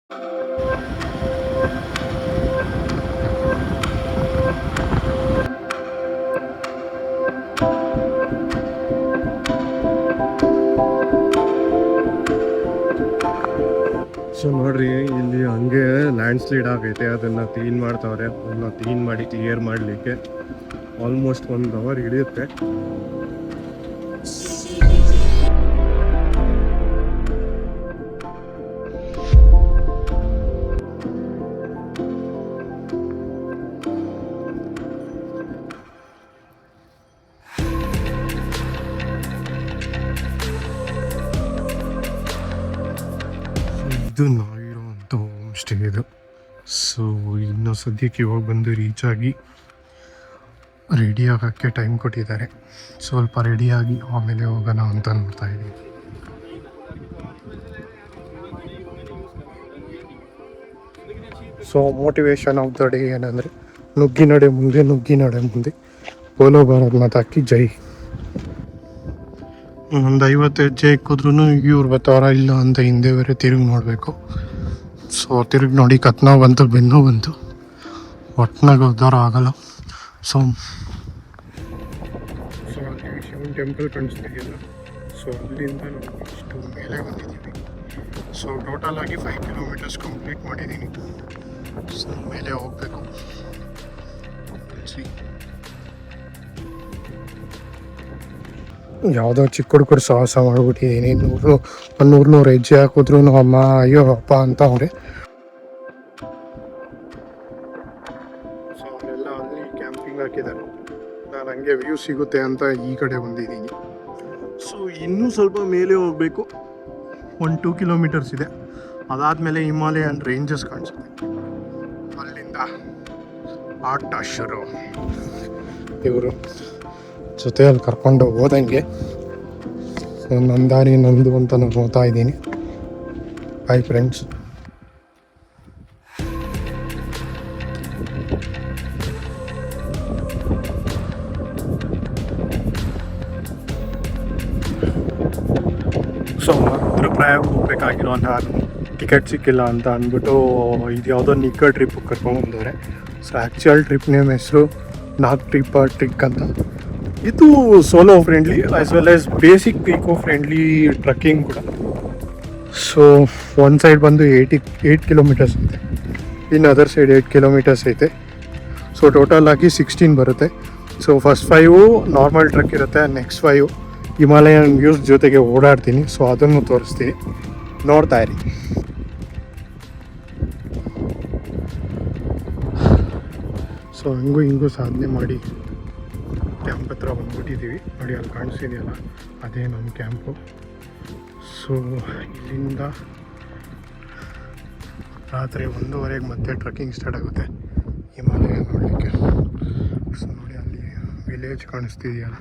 So ನೋಡ್ರಿ, ಇಲ್ಲಿ ಹಂಗೆ ಲ್ಯಾಂಡ್ ಸ್ಲೈಡ್ ಆಗೈತೆ, ಅದನ್ನು ಕ್ಲೀನ್ ಮಾಡ್ತಾವ್ರೆ. ಅದನ್ನ ಕ್ಲೀನ್ ಮಾಡಿ ಕ್ಲಿಯರ್ ಮಾಡಲಿಕ್ಕೆ ಆಲ್ಮೋಸ್ಟ್ 1 ಅವರ್ ಹಿಡಿಯುತ್ತೆ. ಇದು ನಾವಿರುವಂಥ ಹೋಮ್ ಸ್ಟೇ ಇದು. ಸೊ ಇನ್ನು ಸದ್ಯಕ್ಕೆ ಇವಾಗ ಬಂದು ರೀಚ್ ಆಗಿ ರೆಡಿ ಆಗೋಕ್ಕೆ ಟೈಮ್ ಕೊಟ್ಟಿದ್ದಾರೆ. ಸ್ವಲ್ಪ ರೆಡಿಯಾಗಿ ಆಮೇಲೆ ಹೋಗೋಣ ಅಂತ ನೋಡ್ತಾ ಇದ್ದೀನಿ. So motivation of the day ಏನಂದರೆ, ನುಗ್ಗಿ ನಡೆ ಮುಂದೆ, ನುಗ್ಗಿ ನಡೆ ಮುಂದೆ, ಪೋಲೋ ಭಾರತ್ ಮಾತಾಕಿ ಜೈ. ಒಂದು 50 ಹೆಜ್ಜೆ ಇಕ್ಕಿದ್ರೂ ಇವ್ರು ಬರ್ತಾರ ಇಲ್ಲ ಅಂತ ಹಿಂದೆ ಬೇರೆ ತಿರುಗಿ ನೋಡಬೇಕು. ಸೊ ತಿರುಗಿ ನೋಡಿ ಕತ್ನೋ ಬಂತು, ಬೆನ್ನೋ ಬಂತು, ಒಟ್ಟಿನಾಗ ಉದ್ಧಾರ ಆಗಲ್ಲ. ಸೊ ಅಲ್ಲಿ ಶಿವನ್ ಟೆಂಪಲ್ ಕಾಣಿಸ್ತಿದೆಯಲ್ಲ, ಸೊ ಅಲ್ಲಿಂದ ನಾವು ಇಷ್ಟು ಮೇಲೆ ಬಂದಿದ್ದೀವಿ. ಸೊ ಟೋಟಲ್ ಆಗಿ 5 ಕಿಲೋಮೀಟರ್ಸ್ ಕಂಪ್ಲೀಟ್ ಮಾಡಿದ್ದೀನಿ. ಸೊ ಮೇಲೆ ಹೋಗಬೇಕು. ಯಾವುದೋ ಚಿಕ್ಕ ಹುಡುಗರು ಸಾಹಸ ಮಾಡ್ಬಿಟ್ಟಿದ್ದೀನಿ. 100 ಹೆಜ್ಜೆ ಹಾಕಿದ್ರು ಅಮ್ಮ ಅಯ್ಯೋ ಅಪ್ಪ ಅಂತ ಅವ್ರೆ. ಸೊ ಅವರೆಲ್ಲ ಅಲ್ಲಿ ಕ್ಯಾಂಪಿಂಗ್ ಹಾಕಿದ್ದಾರೆ. ನಾನು ಹಂಗೆ ವ್ಯೂ ಸಿಗುತ್ತೆ ಅಂತ ಈ ಕಡೆ ಬಂದಿದ್ದೀನಿ. ಸೊ ಇನ್ನೂ ಸ್ವಲ್ಪ ಮೇಲೆ ಹೋಗಬೇಕು. 1-2 ಕಿಲೋಮೀಟರ್ಸ್ ಇದೆ. ಅದಾದಮೇಲೆ ಹಿಮಾಲಯನ್ ರೇಂಜಸ್ ಕಾಣಿಸುತ್ತೆ. ಅಲ್ಲಿಂದ ಆಟ ಶುರು. ಇವರು ಜೊತೆಯಲ್ಲಿ ಕರ್ಕೊಂಡು ಹೋದಂಗೆ ನಂದಾರಿ ನಂದು ಅಂತ ನಾನು ನೋಡ್ತಾ ಇದ್ದೀನಿ. Hi friends. ಸೊ ರುದ್ರಪ್ರಾಯಾಗ ಹೋಗ್ಬೇಕಾಗಿರೋ ನಾನು ಟಿಕೆಟ್ ಸಿಕ್ಕಿಲ್ಲ ಅಂತ ಅಂದ್ಬಿಟ್ಟು ಇದು ಯಾವುದೋ ನಿಕ್ಕ ಟ್ರಿಪ್ ಕರ್ಕೊಂಡ್ಬಂದವ್ರೆ. ಸೊ ಆ್ಯಕ್ಚುಯಲ್ ಟ್ರಿಪ್ ನೇಮ್ ಹೆಸರು ನಾಗ್ ಟ್ರಿಕ್ ಅಂತ. ಇದು solo friendly as well as basic eco friendly trekking ಕೂಡ. ಸೊ ಒಂದು ಸೈಡ್ ಬಂದು 8 ಕಿಲೋಮೀಟರ್ಸ್ ಐತೆ, ಇನ್ನು ಅದರ್ ಸೈಡ್ 8 ಕಿಲೋಮೀಟರ್ಸ್ ಐತೆ. ಸೊ ಟೋಟಲ್ ಆಗಿ 16 ಬರುತ್ತೆ. ಸೊ ಫಸ್ಟ್ 5 ನಾರ್ಮಲ್ ಟ್ರಕ್ ಇರುತ್ತೆ, ನೆಕ್ಸ್ಟ್ 5 ಹಿಮಾಲಯನ್ ವ್ಯೂಸ್ ಜೊತೆಗೆ ಓಡಾಡ್ತೀನಿ. ಸೊ ಅದನ್ನು ತೋರಿಸ್ತೀನಿ, ನೋಡ್ತಾ ಇರಿ. ಸೊ ಹಂಗೂ ಹಿಂಗೂ ಸಾಧನೆ ಮಾಡಿ ಕ್ಯಾಂಪ್ ಹತ್ರ ಬಂದ್ಬಿಟ್ಟಿದ್ದೀವಿ. ನೋಡಿ ಅಲ್ಲಿ ಕಾಣಿಸ್ತಿದೆಯಲ್ಲ, ಅದೇ ನಮ್ಮ ಕ್ಯಾಂಪು. ಸೊ ಇಲ್ಲಿಂದ ರಾತ್ರಿ 1:30ಗೆ ಮತ್ತೆ ಟ್ರಕ್ಕಿಂಗ್ ಸ್ಟಾರ್ಟ್ ಆಗುತ್ತೆ ಹಿಮಾಲಯ ನೋಡಲಿಕ್ಕೆ. ಸೊ ನೋಡಿ ಅಲ್ಲಿ ವಿಲೇಜ್ ಕಾಣಿಸ್ತಿದೆಯಲ್ಲ,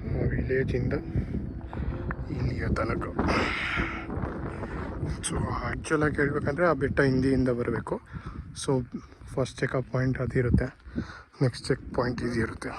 ಆ ವಿಲೇಜಿಂದ ಇಲ್ಲಿಯ ತನಕ. ಸೊ ಆ್ಯಕ್ಚುಲಾಗಿ ಹೇಳ್ಬೇಕಂದ್ರೆ ಆ ಬೆಟ್ಟ ಹಿಂದಿಯಿಂದ ಬರಬೇಕು. ಸೊ ಫಸ್ಟ್ ಚೆಕಪ್ ಪಾಯಿಂಟ್ ಅದಿರುತ್ತೆ, ನೆಕ್ಸ್ಟ್ ಚೆಕ್ ಪಾಯಿಂಟ್ ಇದಿರುತ್ತೆ.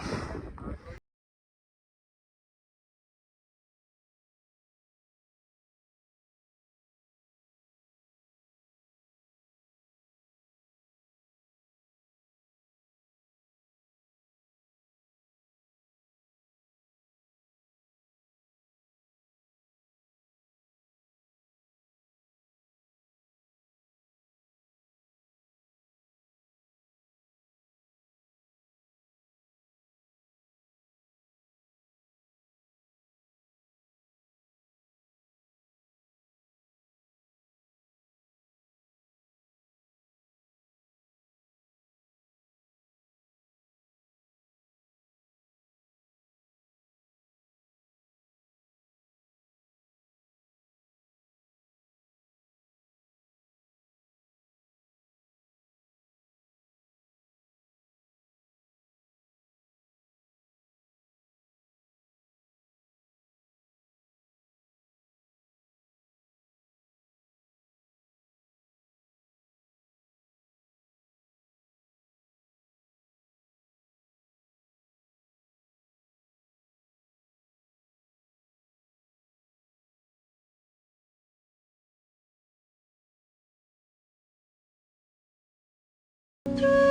you.